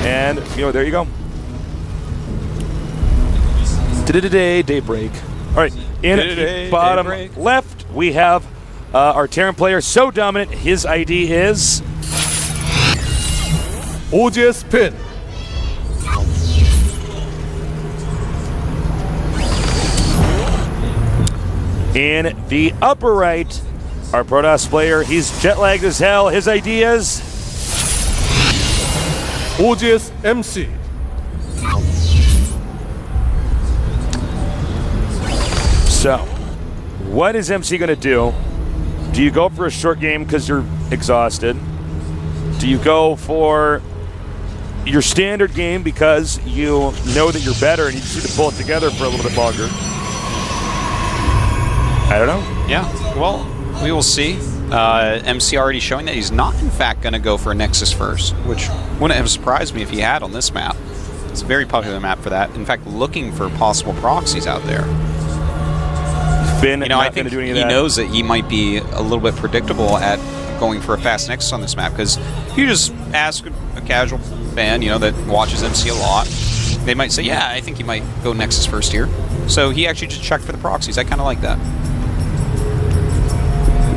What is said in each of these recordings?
And, there you go. Today, daybreak. All right, in the bottom left, we have our Terran player, so dominant, his ID is... OGS Pin. In the upper right, our Protoss player, he's jet-lagged as hell. His ID is... OGS MC. So, what is MC going to do? Do you go for a short game because you're exhausted? Do you go for your standard game because you know that you're better and you just need to pull it together for a little bit longer? I don't know. Yeah, well, we will see. MC already showing that he's not, in fact, going to go for a Nexus first, which wouldn't have surprised me if he had on this map. It's a very popular map for that. In fact, looking for possible proxies out there. I think he knows that he might be a little bit predictable at going for a fast Nexus on this map, because if you just ask a casual fan, that watches MC a lot, they might say, yeah, I think he might go Nexus first here. So he actually just checked for the proxies. I kind of like that.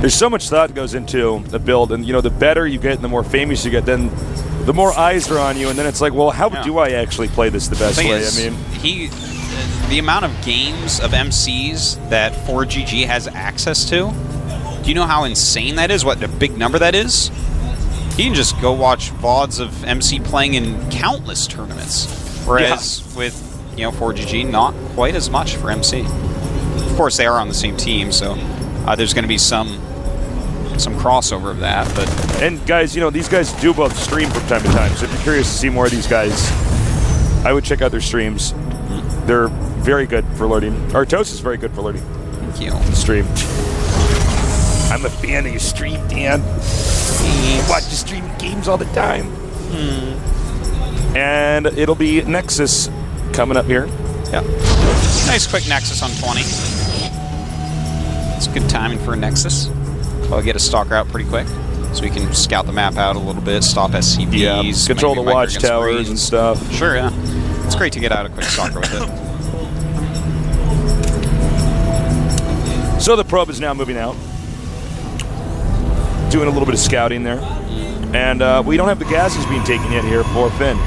There's so much thought goes into the build, and the better you get and the more famous you get, then the more eyes are on you, and then it's like, well, how do I actually play this the best way? The amount of games of MCs that ForGG has access to, do you know how insane that is? What a big number that is? You can just go watch VODs of MC playing in countless tournaments, whereas with ForGG, not quite as much for MC. Of course, they are on the same team, so there's going to be some crossover of that. And guys, these guys do both stream from time to time, so if you're curious to see more of these guys, I would check out their streams. They're very good for alerting. Artos is very good for alerting. Thank you. Stream. I'm a fan of your stream, Dan. I watch you stream games all the time. And it'll be Nexus coming up here. Yeah. Nice quick Nexus on 20. It's good timing for a Nexus. I'll get a stalker out pretty quick, so we can scout the map out a little bit, stop SCPs, control the watchtowers and stuff. Sure, yeah. It's great to get out a quick stalker with it. So the probe is now moving out, doing a little bit of scouting there, and we don't have the gases being taken yet here for Finn.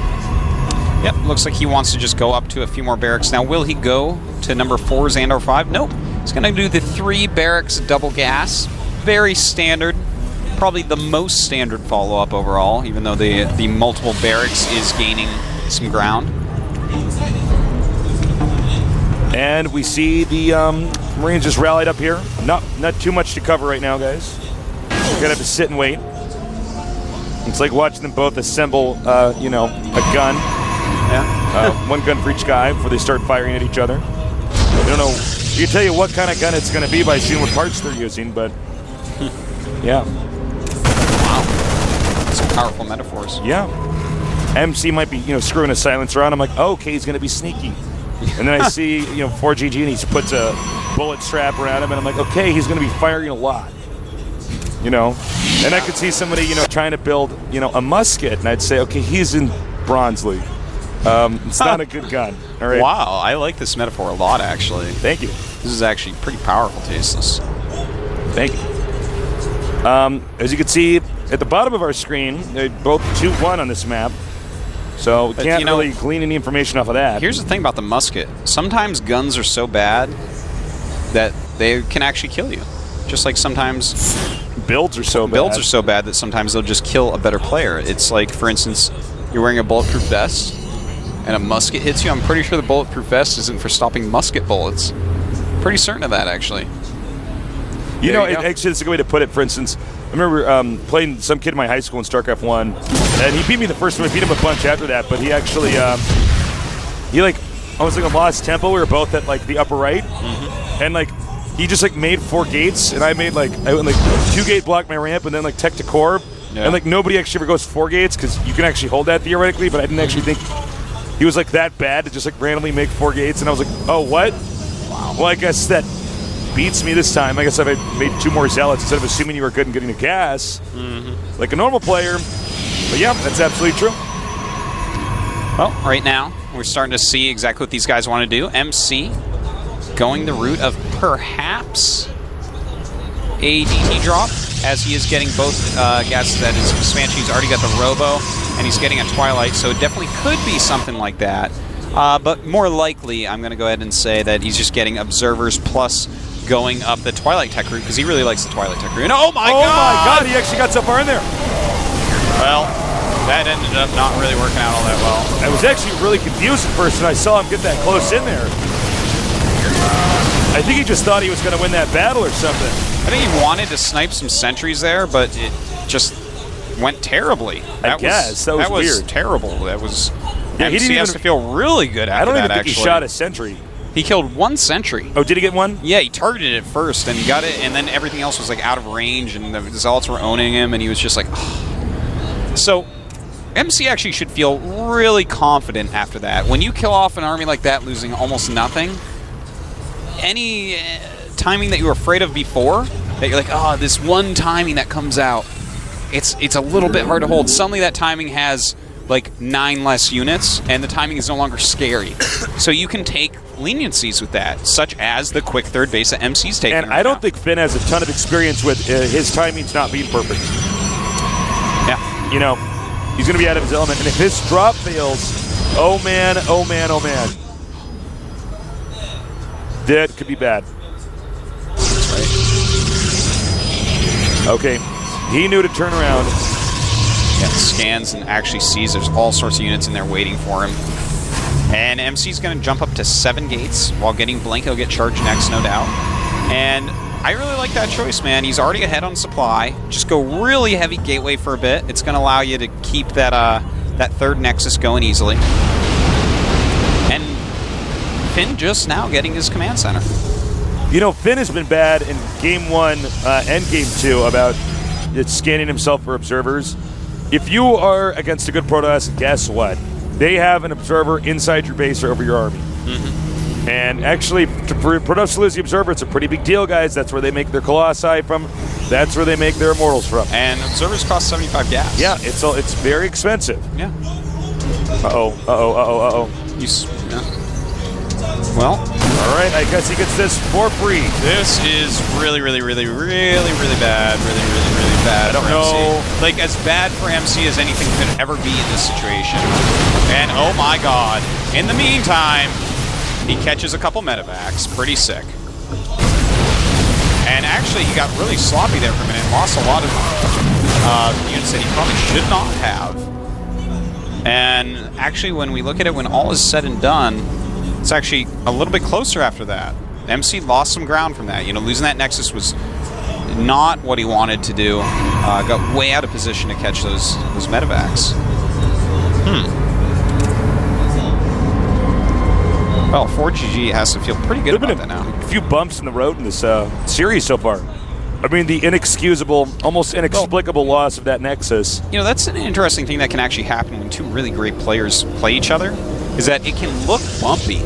Yep, looks like he wants to just go up to a few more barracks. Now, will he go to number 4 Xandar 5? Nope. He's going to do the 3 barracks double gas. Very standard. Probably the most standard follow-up overall, even though the multiple barracks is gaining some ground. And we see the Marines just rallied up here. Not too much to cover right now, guys. We're going to have to sit and wait. It's like watching them both assemble, a gun. Yeah. One gun for each guy before they start firing at each other. I don't know. You can tell you what kind of gun it's going to be by seeing what parts they're using, but yeah. Wow. Some powerful metaphors. Yeah. MC might be, screwing a silencer on. I'm like, oh, okay, he's going to be sneaky. And then I see, ForGG, and he puts a bullet strap around him, and I'm like, okay, he's going to be firing a lot. And I could see somebody, trying to build, a musket, and I'd say, okay, he's in Bronze League. It's not a good gun. All right. Wow, I like this metaphor a lot, actually. Thank you. This is actually pretty powerful, Tasteless. Thank you. As you can see at the bottom of our screen, they're both 2-1 on this map. So we can't really glean any information off of that. Here's the thing about the musket. Sometimes guns are so bad that they can actually kill you. Just like sometimes builds are so bad that sometimes they'll just kill a better player. It's like, for instance, you're wearing a bulletproof vest and a musket hits you. I'm pretty sure the bulletproof vest isn't for stopping musket bullets. Pretty certain of that, actually. Actually, it's a good way to put it. For instance, I remember playing some kid in my high school in StarCraft 1, and he beat me the first time. I beat him a bunch after that, but he actually, almost like a lost tempo. We were both at, the upper right, and, he just, made 4 gates, and I went, 2-gate block my ramp, and then, tech to core, and, nobody actually ever goes 4 gates, because you can actually hold that theoretically, but I didn't actually think he was, that bad to just, randomly make 4 gates, and I was like, oh, what? Wow. Well, I guess that beats me this time. I guess I've made 2 more zealots instead of assuming you were good and getting the gas, like a normal player. But yeah, that's absolutely true. Well, right now, we're starting to see exactly what these guys want to do. MC going the route of perhaps a DT drop, as he is getting both guesses at his expansion. He's already got the Robo, and he's getting a Twilight, so it definitely could be something like that. But more likely, I'm going to go ahead and say that he's just getting Observers plus going up the Twilight Tech route, because he really likes the Twilight Tech route. And oh my god! He actually got so far in there. Well, that ended up not really working out all that well. I was actually really confused at first when I saw him get that close in there. I think he just thought he was going to win that battle or something. I think he wanted to snipe some sentries there, but it just went terribly. That was weird. Terrible. That was... Yeah, he didn't has to feel really good after that, I don't even think actually. he shot a sentry. He killed one sentry. Oh, did he get one? Yeah, he targeted it first, and he got it, and then everything else was like out of range, and the Zealots were owning him, and he was just like, oh. So, MC actually should feel really confident after that. When you kill off an army like that, losing almost nothing, any timing that you were afraid of before, that you're like, oh, this one timing that comes out, it's a little bit hard to hold. Suddenly that timing has like 9 less units, and the timing is no longer scary. So you can take leniencies with that, such as the quick third base that MC's taking. And I don't think Finn has a ton of experience with his timings not being perfect. Yeah. You know, he's going to be out of his element, and if his drop fails, oh man, oh man, oh man. That could be bad. That's right. Okay, he knew to turn around. Yeah, scans and actually sees there's all sorts of units in there waiting for him. And MC's going to jump up to 7 gates while getting Blanco get charged next, no doubt. And I really like that choice, man. He's already ahead on supply. Just go really heavy gateway for a bit. It's going to allow you to keep that that third Nexus going easily. And Finn just now getting his command center. You know, Finn has been bad in Game 1 and Game 2 about scanning himself for observers. If you are against a good Protoss, guess what? They have an observer inside your base or over your army. Mm-hmm. And actually, for Protoss to lose the observer, it's a pretty big deal, guys. That's where they make their Colossi from. That's where they make their Immortals from. And observers cost 75 gas. Yeah, it's very expensive. Yeah. Yeah. Well, all right, I guess he gets this for free. This is really bad. Really bad. I don't know. Like, as bad for MC as anything could ever be in this situation. And oh my god. In the meantime, he catches a couple medevacs. Pretty sick. And actually, he got really sloppy there for a minute. Lost a lot of units that he probably should not have. And actually, when we look at it, when all is said and done, it's actually a little bit closer after that. MC lost some ground from that. You know, losing that Nexus was not what he wanted to do. Got way out of position to catch those medevacs. Well, ForGG has to feel pretty good about that now. A few bumps in the road in this series so far. I mean, the inexcusable, almost inexplicable loss of that Nexus. You know, that's an interesting thing that can actually happen when two really great players play each other, is that it can look bumpy.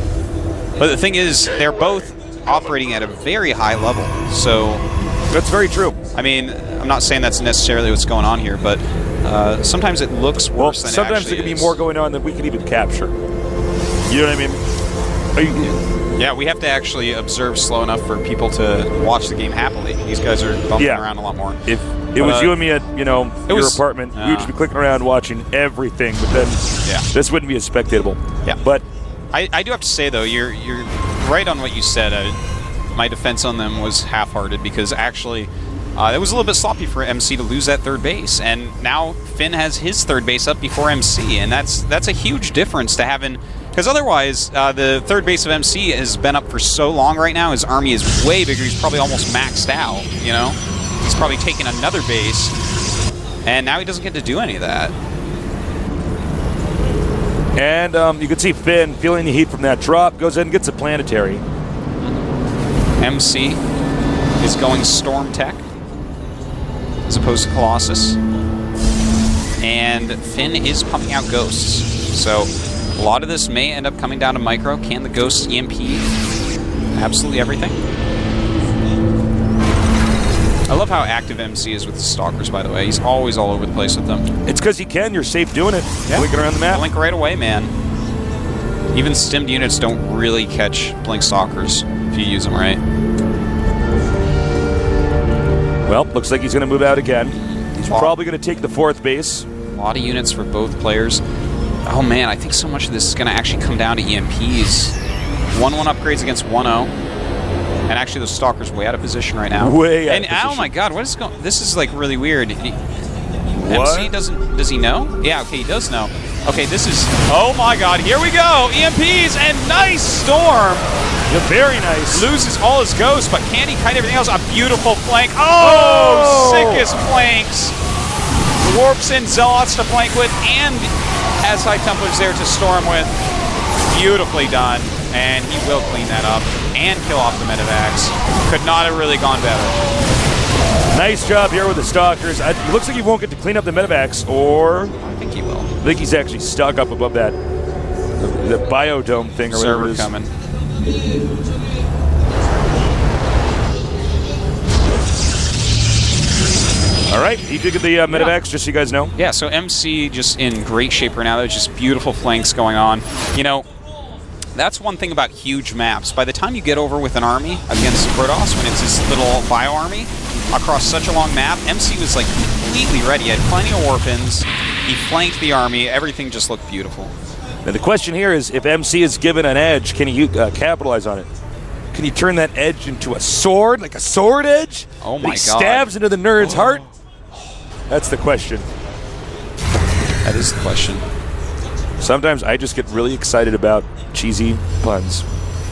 But the thing is, they're both operating at a very high level. So that's very true. I mean, I'm not saying that's necessarily what's going on here, but sometimes it looks worse than it actually is. Sometimes there can be more going on than we can even capture. You know what I mean? Yeah, we have to actually observe slow enough for people to watch the game happily. These guys are bumping around a lot more. If it was you and me at, your apartment, we would just be clicking around watching everything, but then this wouldn't be as spectatable. Yeah. But I do have to say, though, you're right on what you said. My defense on them was half-hearted, because actually it was a little bit sloppy for MC to lose that third base, and now Finn has his third base up before MC, and that's a huge difference to having. Because otherwise, the third base of MC has been up for so long right now, his army is way bigger, he's probably almost maxed out, you know? He's probably taken another base, and now he doesn't get to do any of that. And you can see Finn feeling the heat from that drop, goes in and gets a planetary. MC is going Storm Tech, as opposed to Colossus. And Finn is pumping out Ghosts, so a lot of this may end up coming down to micro. Can the Ghosts EMP absolutely everything? I love how active MC is with the Stalkers, by the way. He's always all over the place with them. It's because you can. You're safe doing it. Yeah. Blinking around the map. Blink right away, man. Even stimmed units don't really catch Blink Stalkers if you use them right. Well, looks like he's going to move out again. He's probably going to take the 4th base. A lot of units for both players. Oh man, I think so much of this is going to actually come down to EMPs. 1-1 upgrades against 1-0. And actually, those Stalkers way out of position right now. Way out of position. Oh my god, what is going? This is like really weird. What? MC doesn't? Does he know? Yeah, okay, he does know. Okay, this is. Oh my god, here we go. EMPs and nice storm. Yeah, very nice. Loses all his ghosts, but can he kite everything else? A beautiful flank. Oh, sickest flanks. Warps in Zealots to flank with, and has High Templars there to storm with. Beautifully done. And he will clean that up and kill off the Medivacs. Could not have really gone better. Nice job here with the Stalkers. It looks like he won't get to clean up the Medivacs, or... I think he will. I think he's actually stuck up above that the biodome thing or whatever it is. Coming. All right, he did get the Medivacs, just so you guys know. Yeah, so MC just in great shape right now. There's just beautiful flanks going on. You know, that's one thing about huge maps. By the time you get over with an army against Protoss, when it's this little bio army across such a long map, MC was like completely ready. He had plenty of warpins. He flanked the army. Everything just looked beautiful. And the question here is, if MC is given an edge, can he capitalize on it? Can he turn that edge into a sword, like a sword edge? Oh my god! He stabs into the nerd's heart. That's the question. That is the question. Sometimes I just get really excited about cheesy puns.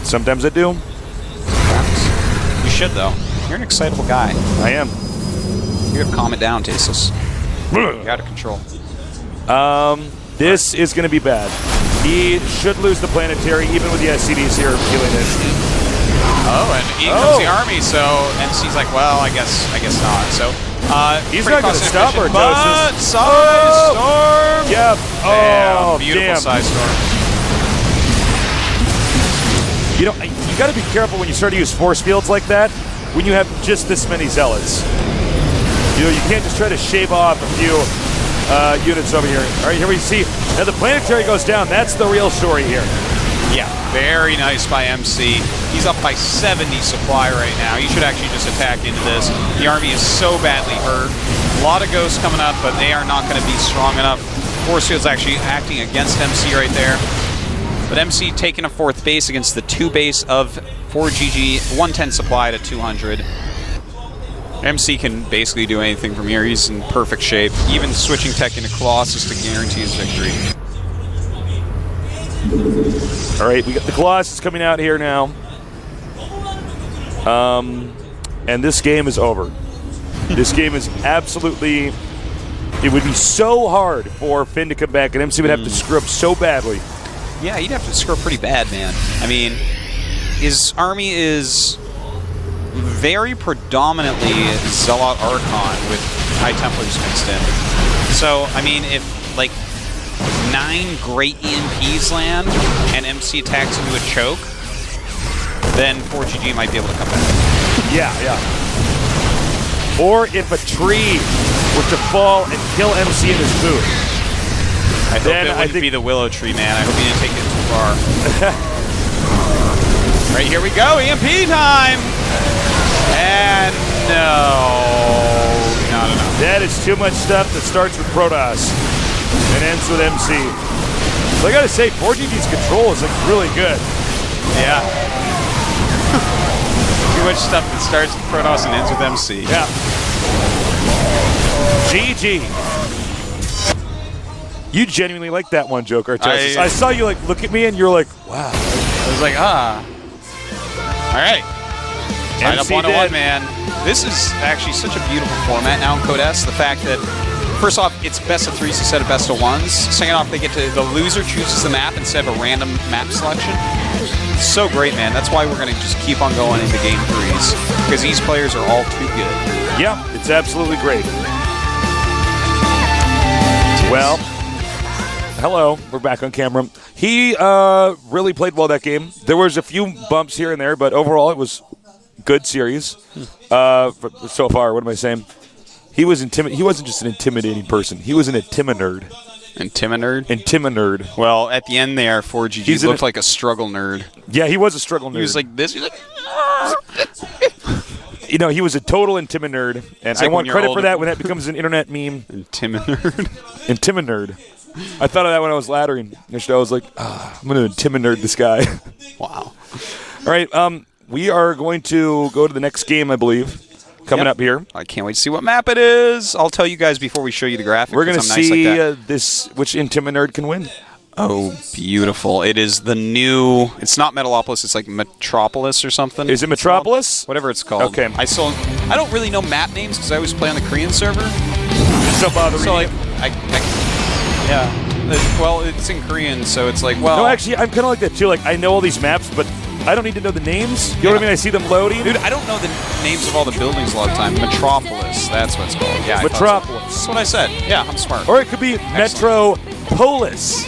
Sometimes I do. You should, though. You're an excitable guy. I am. You gotta calm it down, Tasus. You're out of control. This is going to be bad. He should lose the planetary, even with the SCDs here healing it. Oh, and in comes the army, so MC's like, well, I guess not. So he's not going to stop our doses. Size storm. Yep. Oh, beautiful damn. size storm. You know, you got to be careful when you start to use force fields like that. When you have just this many zealots, you know, you can't just try to shave off a few units over here. All right, here we see now the planetary goes down. That's the real story here. Yeah, very nice by MC. He's up by 70 supply right now. He should actually just attack into this. The army is so badly hurt. A lot of ghosts coming up, but they are not going to be strong enough. Force field's actually acting against MC right there. But MC taking a 4th base against the 2 base of ForGG, 110 supply to 200. MC can basically do anything from here. He's in perfect shape. Even switching tech into Colossus to guarantee his victory. All right, we got the Colossus coming out here now. And this game is over. This game is absolutely... It would be so hard for Finn to come back, and MC would have to screw up so badly. Yeah, he'd have to screw up pretty bad, man. I mean, his army is very predominantly Zealot Archon with High Templars mixed in. So, I mean, if, like, 9 great EMPs land and MC attacks into a choke, then ForGG might be able to come back. Yeah. Or if a tree were to fall and kill MC in his boot. I hope it wouldn't be the willow tree, man. I hope you didn't take it too far. Right, here we go. EMP time! And no. That is too much stuff that starts with Protoss and ends with MC. So I gotta say, ForGG's control is like really good. Yeah. Too much stuff that starts with Protoss and ends with MC. Yeah. GG. You genuinely like that one, Joker. I saw you like look at me and you're like, wow. I was like, ah. All right. Tied up 1-1, man. This is actually such a beautiful format now in Code S. The fact that, first off, it's best of 3s instead of best of 1s. Second off, the loser chooses the map instead of a random map selection. It's so great, man. That's why we're going to just keep on going into Game 3s, because these players are all too good. Yeah, it's absolutely great. Well, hello, we're back on camera. He really played well that game. There was a few bumps here and there, but overall it was good series so far. What am I saying? He wasn't just an intimidating person. He was an nerd. Intiminerd. Well, at the end there, ForGG looked like a struggle nerd. Yeah, he was a struggle nerd. He was like this. He was like, you know, he was a total Intiminerd, and I want credit for that when that becomes an internet meme. Intiminerd. Intiminerd. I thought of that when I was laddering. I was like, I'm going to Intiminerd this guy. Wow. All right, we are going to go to the next game, I believe, coming up here. I can't wait to see what map it is. I'll tell you guys before we show you the graphic. We're going to see nice like which Intiminerd can win. Oh, beautiful. It is the new... It's not Metalopolis, it's like Metropolis or something. Is it Metropolis? Whatever it's called. Okay. I don't really know map names because I always play on the Korean server. Don't bother So, like, reading. well, it's in Korean, so it's like, well... No, actually, I'm kind of like that, too. Like, I know all these maps, but I don't need to know the names. You know what I mean? I see them loading. Dude, I don't know the names of all the buildings a lot of time. Metropolis, that's what it's called. Yeah, Metropolis. So. That's what I said. Yeah, I'm smart. Or it could be Metropolis.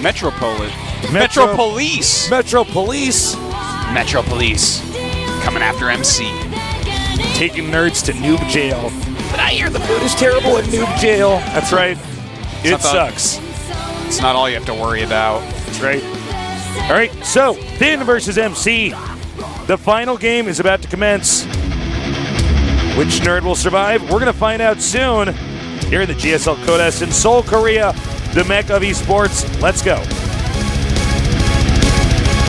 Metropolis. Metropolice. Metropolice. Metropolice. Coming after MC. Taking nerds to noob jail. But I hear the food is terrible at noob jail. That's right. It sucks. It's not all you have to worry about. That's right. All right, so Finn versus MC. The final game is about to commence. Which nerd will survive? We're going to find out soon here in the GSL Codes in Seoul, Korea, the mecca of esports. Let's go.